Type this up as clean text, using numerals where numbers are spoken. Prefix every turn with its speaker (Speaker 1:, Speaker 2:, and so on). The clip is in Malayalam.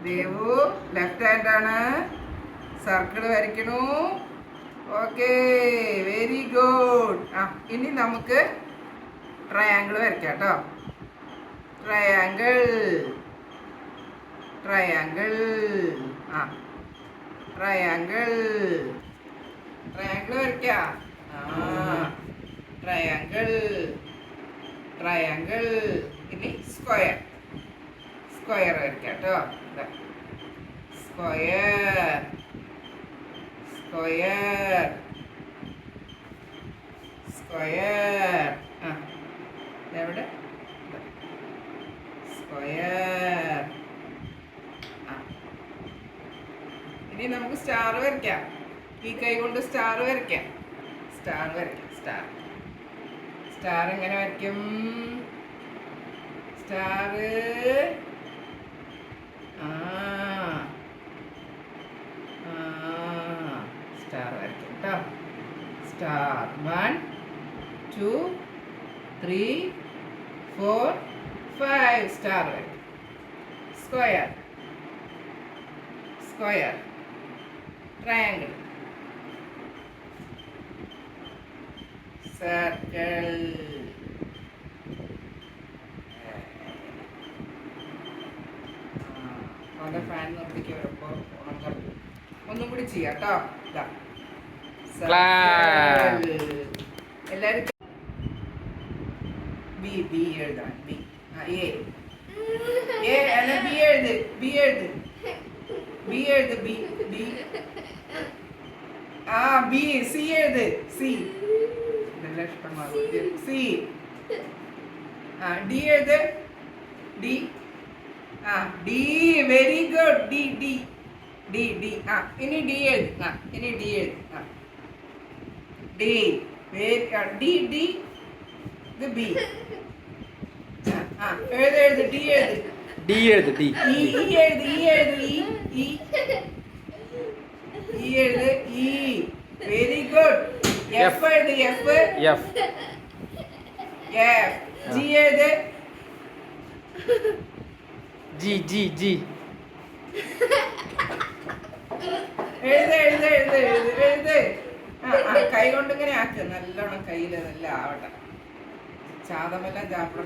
Speaker 1: ദേവു ലെഫ്റ്റ് ഹാൻഡ് ആണ്. സർക്കിൾ വരയ്ക്കണു. Okay, very good. ഇനി നമുക്ക് ട്രയാങ്കിൾ വരയ്ക്കാം കേട്ടോ. ട്രയാങ്കിൾ ട്രയാങ്കിൾ ട്രയാങ്കിൾ ട്രയാങ്കിൾ വരയ്ക്കാം. Triangle triangle. ഇനി സ്ക്വയർ സ്ക്വയർ വരയ്ക്കാം കേട്ടോ. Square square square. എവിടെ സ്ക്വയർ. ഇനി നമുക്ക് സ്റ്റാർ വരയ്ക്കാം. ഈ കൈ കൊണ്ട് സ്റ്റാർ വരയ്ക്കാം. സ്റ്റാർ വരയ്ക്കാം. സ്റ്റാർ സ്റ്റാർ എങ്ങനെ വരയ്ക്കും? സ്റ്റാർ സ്റ്റാർ വരയ്ക്കാം കേട്ടോ. സ്റ്റാർ 1 2 3 4 5 സ്റ്റാർ വരയ്ക്കും. Square square. Triangle circle. അവിടെ ഫാൻ നിർത്തിക്ക് വരുമ്പോൾ ഒന്നും കൂടി ചെയ്യാം കേട്ടോ. എല്ലാവരും ബി ബി എഴുതാൻ. ബി എ അല്ല ബി എഴുത്. ബി എഴുത്. ബി എഴുത്. B B B. സി എഴുത്. സി ഇതെല്ലാം ഇഷ്ടമാണ്. സി. ഡി എഴുത്. D. D. Very good. D D D D. ഇനി ഡി എഴുത്. ഇനി ഡി എഴുത്. ഡി. D D. ഇത് ബി. എഴുത് എഴുത്. ഡി എഴുത്.
Speaker 2: ഡി എഴുത്. ഡി.
Speaker 1: ഇ എഴുത്. ഇ എഴുത്. ഇ ഇ എഴുത്. ഇ. Very good. എഫ് എഴുത്. എഫ്.
Speaker 2: എഫ്.
Speaker 1: എഫ്. ജി എഴുത്.
Speaker 2: G G G.
Speaker 1: എഴുത് എഴുത് എഴുത് എഴുത് എഴുത്. കൈ കൊണ്ട് ഇങ്ങനെ ആക്ക്. നല്ലോണം കയ്യിൽ നല്ല ആവട്ടെ. ചാതമെല്ലാം ചാപ്പിട